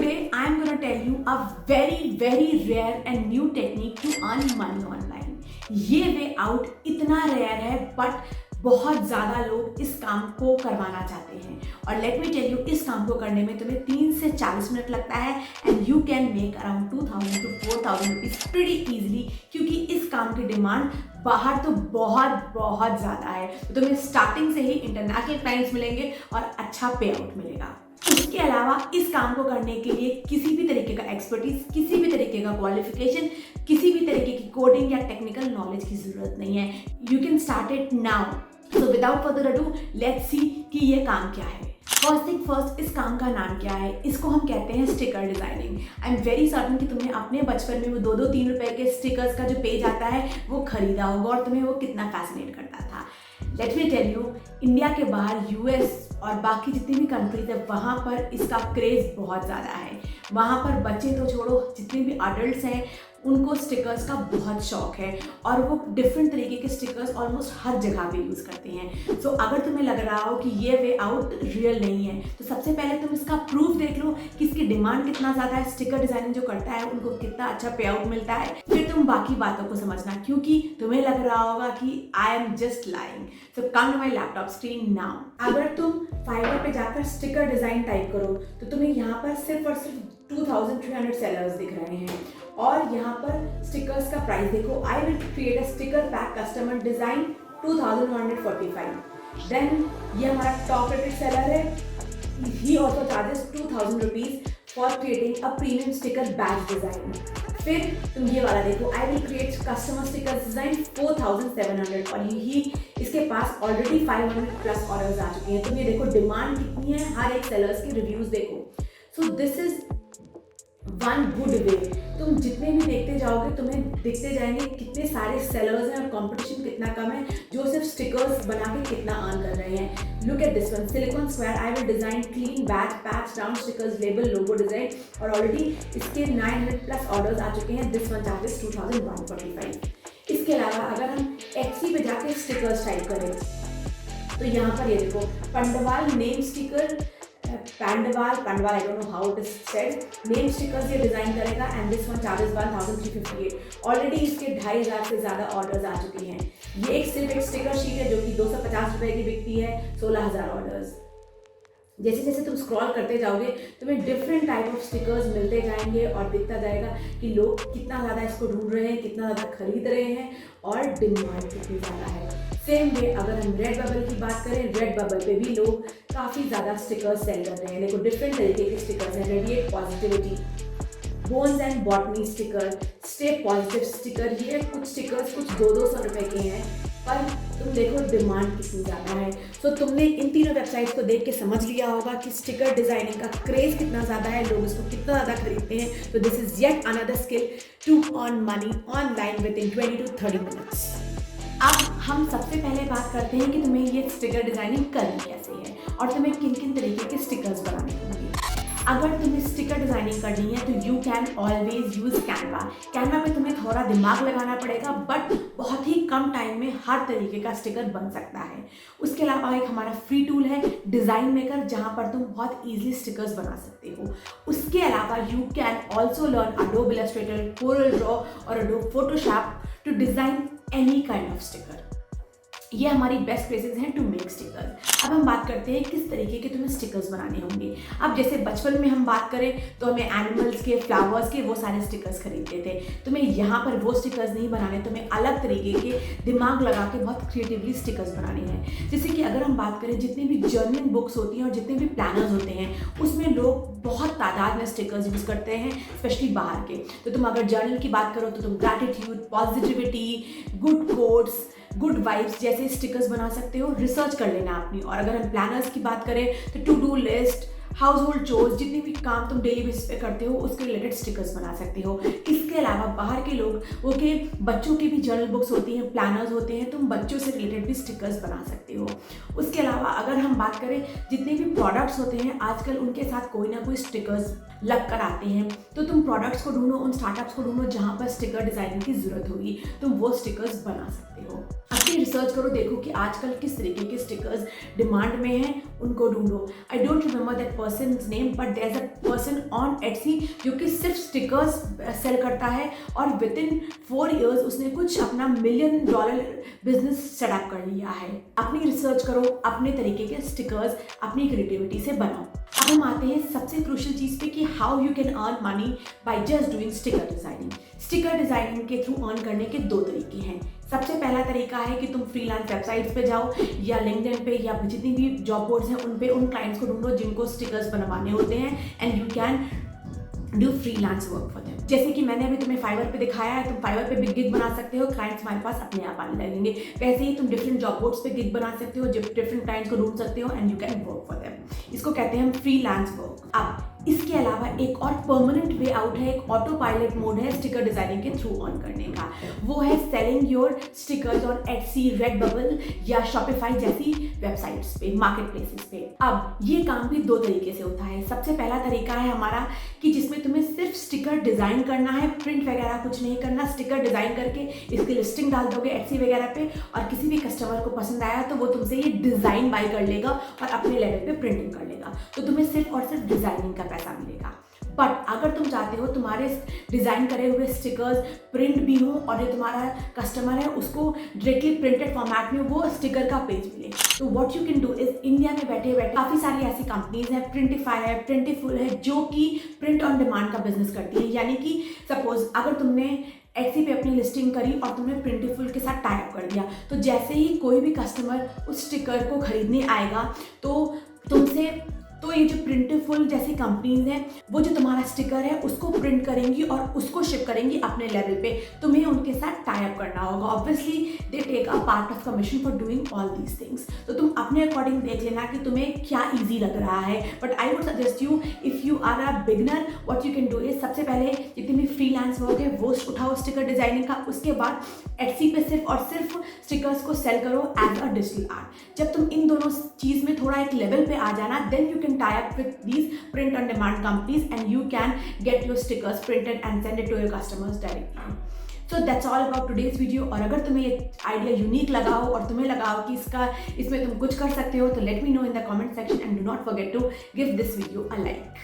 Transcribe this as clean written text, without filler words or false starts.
Today I am gonna tell you a very rare and new technique to earn money online. ये way out इतना rare है but बहुत ज़्यादा लोग इस काम को करवाना चाहते हैं और लेट मी टेल यू इस काम को करने में तुम्हें 3 से 40 मिनट लगता है and you can make around 2000 to 4000 rupees pretty easily क्योंकि इस काम की डिमांड बाहर तो बहुत ज़्यादा है। तो तुम्हें स्टार्टिंग से ही इंटरनेशनल क्लाइंट्स मिलेंगे और अच्छा पे आउट मिलेगा। इसके अलावा इस काम को करने के लिए किसी भी तरीके का एक्सपर्टीज, किसी भी तरीके का क्वालिफिकेशन, किसी भी तरीके की कोडिंग या टेक्निकल नॉलेज की जरूरत नहीं है। You can start it now. So without further ado let's see कि ये काम क्या है। फर्स्ट थिंग फर्स्ट, इस काम का नाम क्या है? इसको हम कहते हैं sticker designing. I am very certain कि तुमने अपने बचपन में वो 2-3 रुपए के स्टिकर्स का जो पेज आता है वो खरीदा होगा और तुम्हें वो कितना फैसिनेट करता था। Let me tell you, India के बाहर यूएस और बाकी जितनी भी कंट्रीज है वहाँ पर इसका क्रेज़ बहुत ज़्यादा है। वहाँ पर बच्चे तो छोड़ो, जितने भी अडल्ट्स हैं उनको स्टिकर्स का बहुत शौक है और वो डिफरेंट तरीके के स्टिकर्स ऑलमोस्ट हर जगह पे यूज़ करते हैं। सो अगर तुम्हें लग रहा हो कि ये वे आउट रियल नहीं है तो सबसे पहले तुम इसका प्रूफ देख लो कि इसकी डिमांड कितना ज़्यादा है, स्टिकर डिज़ाइनिंग जो करता है उनको कितना अच्छा पे आउट मिलता है, फिर तुम बाकी बातों को समझना क्योंकि तुम्हें लग रहा होगा कि I am just lying. So come to my laptop screen now. अगर तुम फाइवर पे जाकर स्टिकर डिज़ाइन टाइप करो तो तुम्हें यहाँ पर सिर्फ और सिर्फ 2300 सेलर्स दिख रहे हैं और यहाँ पर स्टिकर्स का प्राइस देखो। I will create a sticker pack customer design 2145। Then ये हमारा टॉप रेटेड सेलर है, he also charges 2000 rupees for creating a premium sticker batch design. फिर तुम ये वाला देखो, I will create customer sticker design 4700 और ही इसके पास ऑलरेडी 500 प्लस ऑर्डर्स आ चुके हैं। तुम ये देखो डिमांड कितनी है, हर एक सेलर्स के रिव्यूज देखो। So this is one good way. तुम जितने भी देखते जाओगे तुम्हें दिखते जाएंगे कितने सारे सेलर्स हैं और कंपटीशन कितना कम है जो सिर्फ स्टिकर्स बना के कितना अर्न कर रहे हैं। Look at this one, silicon square. I will design clean batch patch round stickers label logo design और ऑलरेडी इसके 900 प्लस ऑर्डर्स आ चुके हैं। This one charges 2145। इसके अलावा अगर हम एक्सी पे जाके स्टिकर्स टाइप करें तो यहाँ पर ये देखो Pandwal name sticker, Pandwal, I don't know how it is said, name stickers ये डिजाइन करेगा and this one charges 1358। Already इसके 2500 से ज़्यादा ऑर्डर्स आ चुके हैं। ये सिर्फ एक स्टिकर शीट है जो कि 250 रुपए की बिकती है, 16000 ऑर्डर्स। जैसे जैसे तुम स्क्रॉल करते जाओगे तुम्हें डिफरेंट टाइप ऑफ स्टिकर्स मिलते जाएंगे और दिखता जाएगा कि लोग कितना ज़्यादा इसको ढूंढ रहे हैं, कितना ज़्यादा खरीद रहे हैं और डिमांड कितनी ज़्यादा है। सेम वे अगर हम रेड बबल की बात करें, रेड बबल पे भी लोग काफ़ी ज़्यादा स्टिकर्स सेल कर रहे हैं। देखो डिफरेंट तरीके के स्टिकर्स हैं, radiate positivity, bones and botany sticker, stay positive sticker. ये कुछ स्टिकर्स कुछ 200 रुपए के हैं पर तुम देखो डिमांड कितनी ज़्यादा है। सो तुमने इन तीनों वेबसाइट्स को देख के समझ लिया होगा कि स्टिकर डिज़ाइनिंग का क्रेज़ कितना ज़्यादा है, लोग इसको कितना ज़्यादा खरीदते हैं। तो this is yet another skill to earn money online within 20 to 30 minutes. अब हम सबसे पहले बात करते हैं कि तुम्हें ये स्टिकर डिज़ाइनिंग करनी कैसे है और तुम्हें किन किन तरीके के स्टिकर्स बनाने होंगे। अगर तुम्हें स्टिकर डिज़ाइनिंग करनी है तो you can always use Canva. Canva पे तुम्हें थोड़ा दिमाग लगाना पड़ेगा बट बहुत ही कम टाइम में हर तरीके का स्टिकर बन सकता है। उसके अलावा एक हमारा फ्री टूल है डिज़ाइन मेकर जहाँ पर तुम बहुत ईजिली स्टिकर्स बना सकते हो। उसके अलावा you can also learn Adobe Illustrator, Corel Draw और Adobe Photoshop to design any kind of sticker. ये हमारी बेस्ट प्लेसेस हैं टू मेक स्टिकर्स। अब हम बात करते हैं किस तरीके के तुम्हें स्टिकर्स बनाने होंगे। अब जैसे बचपन में हम बात करें तो हमें एनिमल्स के, फ्लावर्स के वो सारे स्टिकर्स खरीदते थे। तुम्हें यहाँ पर वो स्टिकर्स नहीं बनाने, तुम्हें अलग तरीके के दिमाग लगा के बहुत क्रिएटिवली स्टिकर्स बनाने हैं। जैसे कि अगर हम बात करें जितनी भी जर्नलिंग बुक्स होती हैं और जितने भी प्लानर्स होते हैं उसमें लोग बहुत तादाद में स्टिकर्स यूज़ करते हैं, स्पेशली बाहर के। तो तुम अगर जर्नल की बात करो तो तुम gratitude, positivity, good quotes, good vibes जैसे स्टिकर्स बना सकते हो। रिसर्च कर लेना अपनी। और अगर हम प्लानर्स की बात करें तो to do list, household chores, जितने भी काम तुम डेली बेसिस पे करते हो उसके रिलेटेड स्टिकर्स बना सकते हो। इसके अलावा बाहर के लोग वो के बच्चों की भी जर्नल बुक्स होती हैं, प्लानर्स होते हैं, तुम बच्चों से रिलेटेड भी स्टिकर्स बना सकते हो। उसके अलावा अगर हम बात करें जितने भी प्रोडक्ट्स होते हैं आजकल उनके साथ कोई ना कोई स्टिकर्स लग कर आते हैं, तो तुम प्रोडक्ट्स को ढूंढो, उन स्टार्टअप्स को ढूंढो जहाँ पर स्टिकर डिज़ाइनिंग की ज़रूरत होगी, तुम वो स्टिकर्स बना सकते हो। अपनी रिसर्च करो, देखो कि आजकल किस तरीके के स्टिकर्स डिमांड में हैं, उनको ढूंढो। I don't remember that person's name, but there is a person on Etsy जो कि सिर्फ स्टिकर्स सेल करता है और विद इन 4 years उसने कुछ अपना $1 million बिजनेस सेटअप कर लिया है। अपनी रिसर्च करो, अपने तरीके के स्टिकर्स अपनी क्रिएटिविटी से बनाओ। अब हम आते हैं सबसे क्रूशियल चीज़ पे कि how you can earn money by just doing sticker designing. Sticker designing के थ्रू अर्न करने के 2 तरीके हैं। सबसे पहला तरीका है कि तुम फ्रीलांस वेबसाइट्स पे जाओ या लिंक्डइन पे या जितनी भी जॉब बोर्ड्स हैं उन पे उन क्लाइंट्स को ढूंढो जिनको स्टिकर्स बनवाने होते हैं and you can do freelance work for them. जैसे कि मैंने अभी तुम्हें फाइवर पे दिखाया है, तुम फाइवर पे बिग गिग बना सकते हो, क्लाइंट्स हमारे पास अपने आप आने लगेंगे। वैसे ही तुम डिफरेंट जॉब बोर्ड्स पे गिग बना सकते हो, डिफरेंट क्लाइंट्स को ढूंढ सकते हो and you can work for them. इसको कहते हैं हम फ्रीलांस वर्क। अब इसके अलावा एक और परमानेंट वे आउट है, एक ऑटो पायलट मोड है स्टिकर डिजाइनिंग के थ्रू ऑन करने का। वो है selling your stickers on Etsy, Redbubble या शॉपिफाई जैसी वेबसाइट्स पे, मार्केट प्लेसेस पे। अब ये काम भी 2 तरीके से होता है। सबसे पहला तरीका है हमारा कि जिसमें तुम्हें सिर्फ स्टिकर डिजाइन करना है, प्रिंट वगैरह कुछ नहीं करना, स्टिकर डिजाइन करके इसकी लिस्टिंग डाल दोगे एटसी वगैरह पे और किसी भी कस्टमर को पसंद आया तो वो तुमसे ये डिजाइन बाय कर लेगा और अपने लेवल पे प्रिंटिंग कर लेगा, तो तुम्हें सिर्फ और सिर्फ डिजाइनिंग का पैसा मिलेगा। बट अगर तुम चाहते हो तुम्हारे डिज़ाइन करे हुए स्टिकर्स प्रिंट भी हो और जो तुम्हारा कस्टमर है उसको डायरेक्टली प्रिंटेड फॉर्मेट में वो स्टिकर का पेज मिले, तो what you can do is India में बैठे बैठे काफ़ी सारी ऐसी कंपनीज हैं, प्रिंटिफाई है, प्रिंटिफुल है, जो कि प्रिंट ऑन डिमांड का बिजनेस करती है। यानी कि सपोज अगर तुमने एटसी पे अपनी लिस्टिंग करी और तुमने प्रिंटिफुल के साथ टाई अप कर दिया, तो जैसे ही कोई भी कस्टमर उस स्टिकर को खरीदने आएगा तो ये जो प्रिंटिफुल जैसी कंपनीज हैं वो जो तुम्हारा स्टिकर है उसको प्रिंट करेंगी और उसको शिप करेंगी अपने लेवल पे। तुम्हें उनके साथ टाई अप करना होगा। Obviously they take a part of commission for doing all these things. तो तुम अपने अकॉर्डिंग देख लेना कि तुम्हें क्या ईजी लग रहा है। But I would suggest you, if you are a beginner, what you can do is सबसे पहले जितनी भी फ्रीलांस वर्क है वो उठाओ स्टिकर डिजाइनिंग का। उसके बाद एटसी पे सिर्फ और सिर्फ स्टिकर्स को सेल करो एज अ डिजिटल आर्ट। जब तुम इन दोनों चीज़ में थोड़ा एक लेवल पे आ जाना, then you can tie up with these print on demand companies and you can get your stickers printed and send it to your customers directly. So that's all about today's video। और अगर तुम्हें ये idea unique लगा हो और तुम्हें लगा हो कि इसमें तुम कुछ कर सकते हो, तो let me know in the comment section and do not forget to give this video a like।